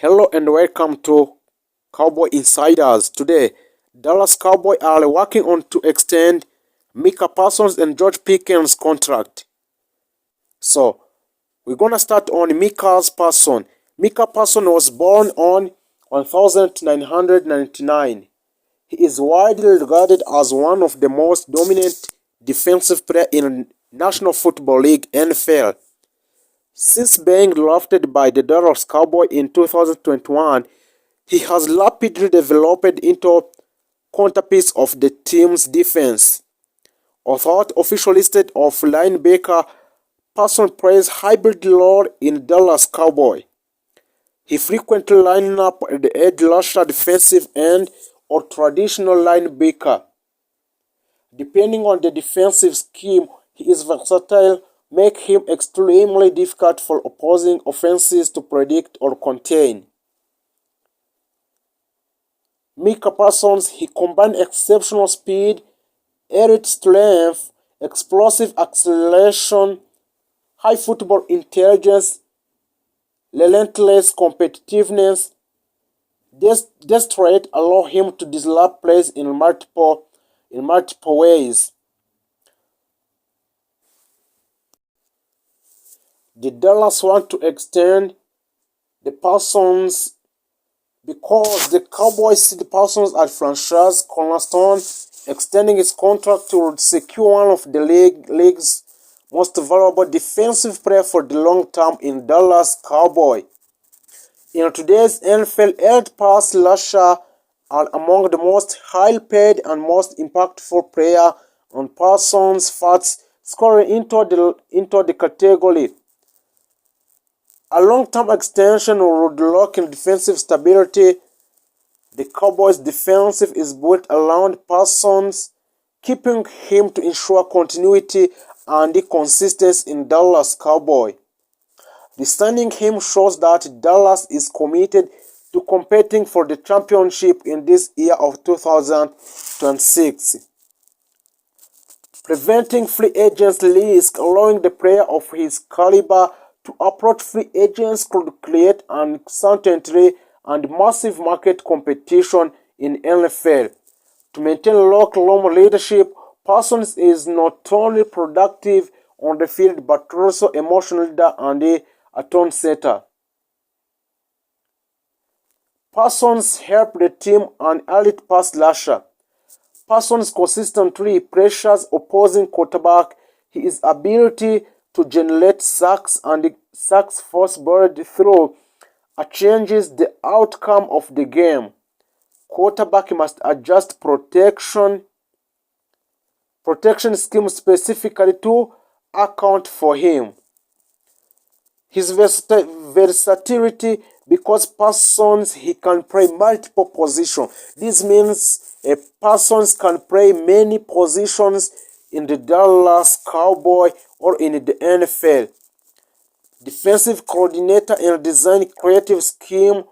Hello and welcome to Cowboy Insiders. Today, Dallas Cowboys are working on to extend Micah Parsons and George Pickens' contract. So, we're gonna start on Micah Parsons. Micah Parsons was born on 1999. He is widely regarded as one of the most dominant defensive players in National Football League (NFL). Since being drafted by the Dallas Cowboys in 2021, he has rapidly developed into centerpiece of the team's defense. Although official listed of linebacker, Parsons plays hybrid role in Dallas Cowboys. He frequently lines up at the edge rusher, defensive end, or traditional linebacker. Depending on the defensive scheme, he is versatile, make him extremely difficult for opposing offenses to predict or contain. Micah Parsons, he combines exceptional speed, elite strength, explosive acceleration, high football intelligence, relentless competitiveness. This trait allow him to disrupt plays in multiple ways. The Dallas want to extend the Parsons because the Cowboys see the Parsons as franchise cornerstone. Extending his contract to secure one of the league's most valuable defensive players for the long term in Dallas Cowboys. In today's NFL, elite pass rushers are among the most highly paid and most impactful players, and Parsons fits scoring into the category. A long-term extension would lock in defensive stability. The Cowboys' defensive is built around Parsons, keeping him to ensure continuity and consistency in Dallas Cowboys. The signing him shows that Dallas is committed to competing for the championship in this year of 2026. Preventing free agents' risk, allowing the player of his caliber to approach free agents could create uncertainty and massive market competition in NFL. To maintain long-term leadership, Parsons is not only productive on the field but also emotional leader and a tone setter. Parsons helped the team an elite pass rusher. Parsons consistently pressures opposing quarterback. His ability to generate sacks and sacks force bird through changes the outcome of the game. Quarterback must adjust protection scheme specifically to account for him. His versatility, because Parsons he can play multiple positions. This means a Parsons can play many positions in the Dallas Cowboys or in the NFL. Defensive coordinator and design creative scheme.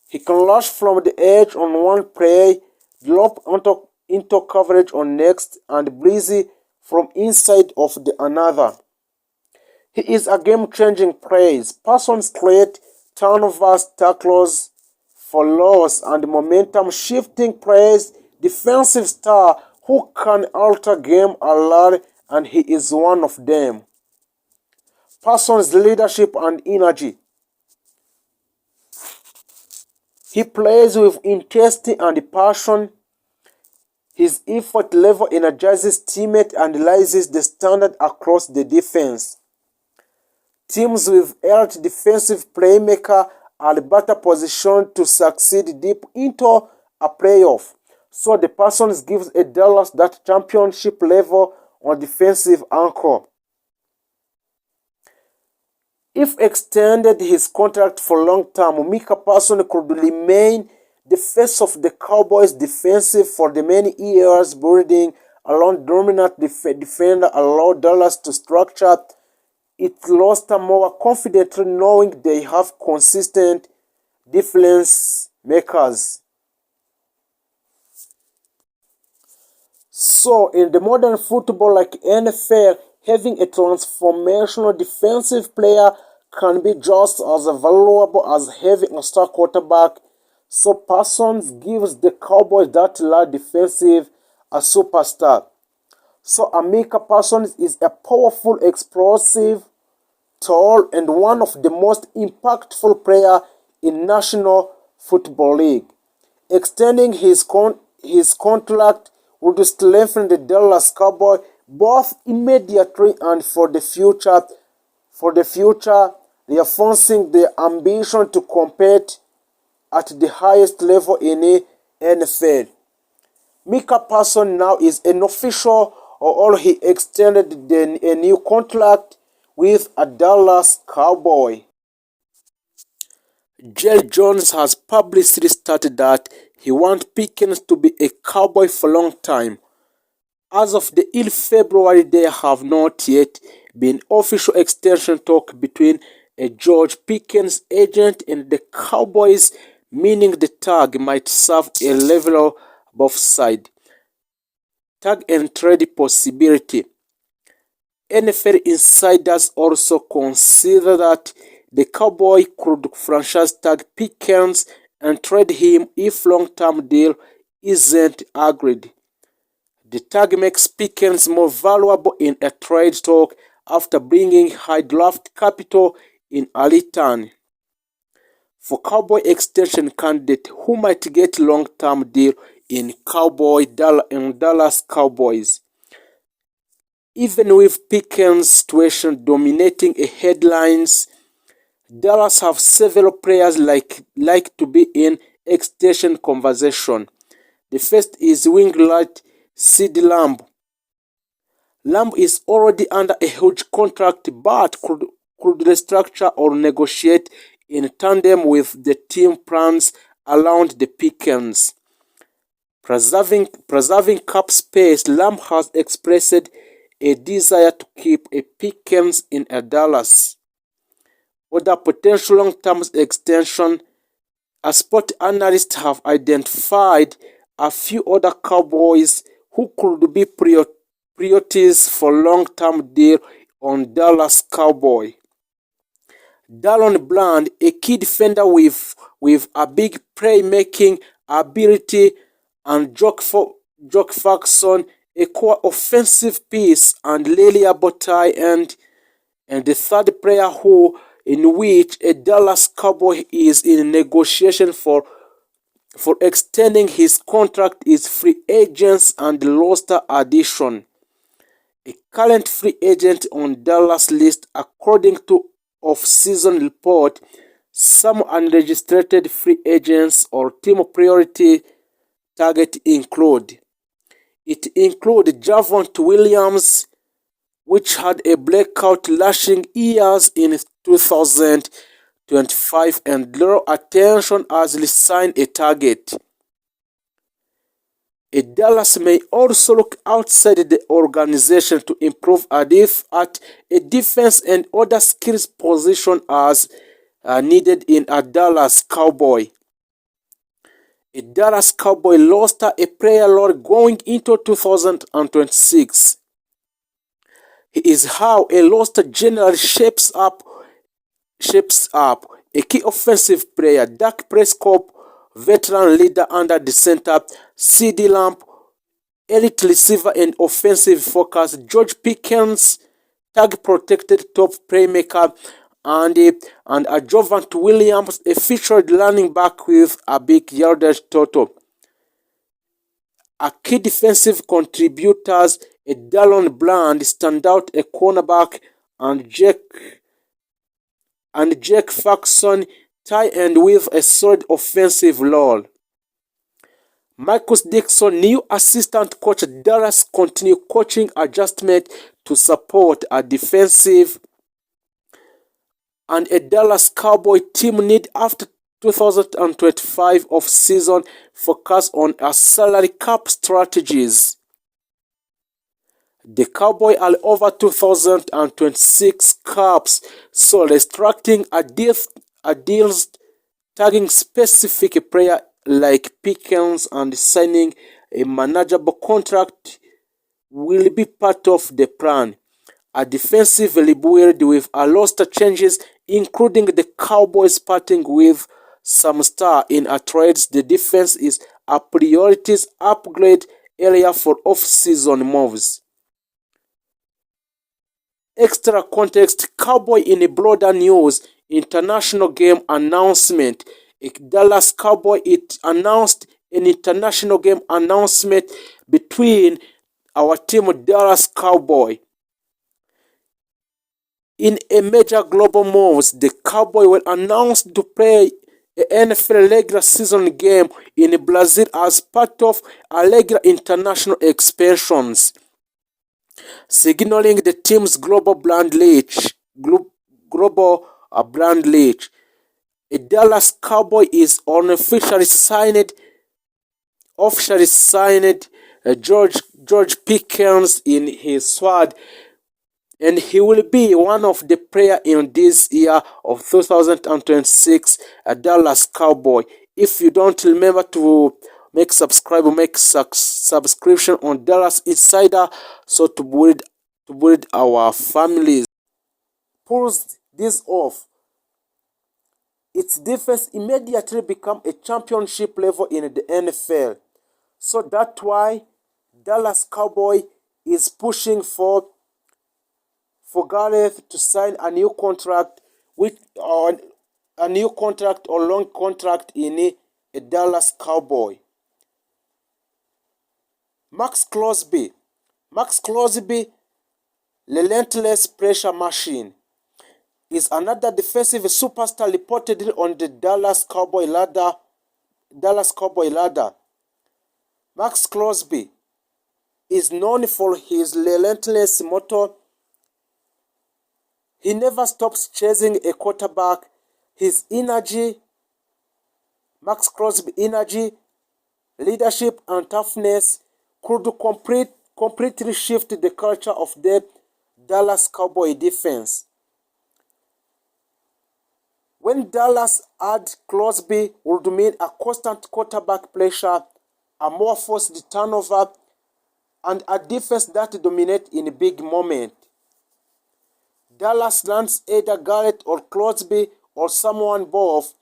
He can rush from the edge on one play, drop into coverage on next, and breezy from inside of the another. He is a game-changing player. Parsons create turnovers, tackles for loss, and momentum-shifting plays. Defensive star who can alter game a lot, and he is one of them. Parsons' leadership and energy. He plays with intensity and passion. His effort level energizes teammates and raises the standard across the defense. Teams with elite defensive playmaker are better positioned to succeed deep into a playoff. So the Parsons gives a Dallas that championship level on defensive anchor. If extended his contract for long term, Micah Parsons could remain the face of the Cowboys defensive for the many years, building around dominant defender allowed Dallas to structure its roster more confidently, knowing they have consistent difference makers. So in the modern football like NFL, having a transformational defensive player can be just as valuable as having a star quarterback, so Parsons gives the Cowboys that large defensive a superstar. So Micah Parsons is a powerful, explosive, tall, and one of the most impactful players in National Football League. Extending his contract would strengthen the Dallas Cowboys both immediately and for the future. Reinforcing their ambition to compete at the highest level in the NFL. Micah Parsons now is an official, or he extended a new contract with a Dallas Cowboy. Jerry Jones has publicly stated that he wants Pickens to be a Cowboy for a long time. As of the end February, there have not yet been official extension talk between a George Pickens agent and the Cowboys, meaning the tag might serve a level of both sides. Tag and trade possibility. NFL insiders also consider that the Cowboys could franchise tag Pickens and trade him if long-term deal isn't agreed. The tag makes Pickens more valuable in a trade talk after bringing high draft capital in a return. For Cowboy extension candidate who might get long-term deal in Dallas Cowboys. Even with Pickens' situation dominating headlines, Dallas have several players like to be in extension conversation. The first is winglet CeeDee Lamb. Lamb is already under a huge contract but could restructure or negotiate in tandem with the team plans around the Pickens. Preserving cap space, Lamb has expressed a desire to keep a Pickens in Dallas. Other potential long-term extension, a sport analysts have identified a few other Cowboys who could be priorities for long-term deal on Dallas Cowboy. Dallon Bland, a key defender with a big playmaking ability, and Jock Faxon, a core offensive piece and reliable tight end, and the third player in which a Dallas Cowboy is in negotiation for extending his contract is free agents and roster addition. A current free agent on Dallas list, according to off-season report, some unregistered free agents or team priority target include. It includes Javonte Williams, which had a breakout lashing years in 2025 and drew attention as he signed a target. Dallas may also look outside the organization to improve at a defense and other skills position as needed in a Dallas Cowboy. A Dallas Cowboy lost a player lot going into 2026. He is how a roster generally shapes up. A key offensive player, Dak Prescott, veteran leader under the center, CeeDee Lamb, elite receiver and offensive focus, George Pickens, tag-protected top playmaker, and a Javonte Williams, a featured running back with a big yardage total. A key defensive contributors, a Dallon Bland, standout a cornerback, and Jake Faxon, tight end with a solid offensive role. Marcus Dixon, new assistant coach at Dallas, continue coaching adjustment to support a defensive and a Dallas Cowboy team need after 2025 off-season focus on a salary cap strategies. The Cowboys are over 2026 caps, so restricting a deals tagging specific player like Pickens and signing a manageable contract will be part of the plan. A defensive rebuild with a roster changes including the Cowboys parting with some star in a trade. The defense is a priorities upgrade area for off-season moves. Extra context: Cowboy in broader news, international game announcement. Dallas Cowboy, it announced an international game announcement between our team Dallas Cowboy. In a major global moves, the Cowboy were announced to play an NFL regular season game in Brazil as part of a regular international expansions, signaling the team's global brand reach. A Dallas Cowboy is officially signed George Pickens in his squad, and he will be one of the players in this year of 2026 Dallas Cowboy. If you don't remember to make subscription on Dallas Insider, so to build our families. Pulls this off, its defense immediately become a championship level in the NFL. So that's why Dallas Cowboy is pushing for Garrett to sign a new contract or long contract in a Dallas Cowboy. Maxx Crosby, relentless pressure machine, is another defensive superstar reportedly on the Dallas Cowboy ladder. Maxx Crosby is known for his relentless motor. He never stops chasing a quarterback. His energy, Maxx Crosby energy, leadership, and toughness could completely shift the culture of the Dallas Cowboy defense. When Dallas had Crosby, would mean a constant quarterback pressure, a more forced turnover, and a defense that dominates in big moments. Dallas lands either Garrett or Crosby or someone both.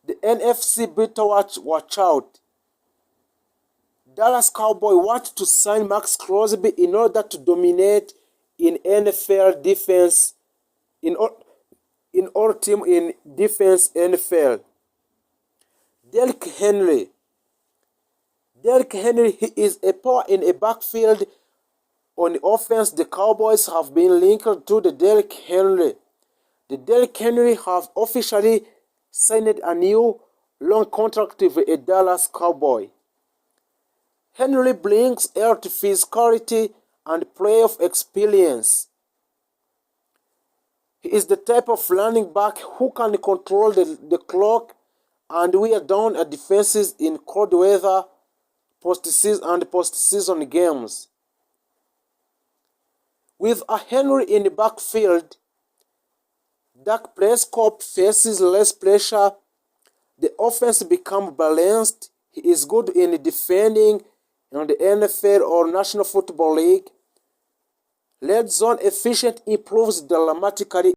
The NFC better watch out. Dallas Cowboy want to sign Maxx Crosby in order to dominate in NFL defense, in all team in defense NFL. Derrick Henry, he is a power in a backfield. On the offense, the Cowboys have been linked to the Derrick Henry. The Derrick Henry have officially signed a new long contract with a Dallas Cowboy. Henry brings health, physicality, and playoff experience. He is the type of running back who can control the clock and wear down defenses in cold weather, postseason games. With a Henry in the backfield, Dak Prescott faces less pressure. The offense becomes balanced. He is good in defending in the NFL or National Football League. Red zone efficiency improves dramatically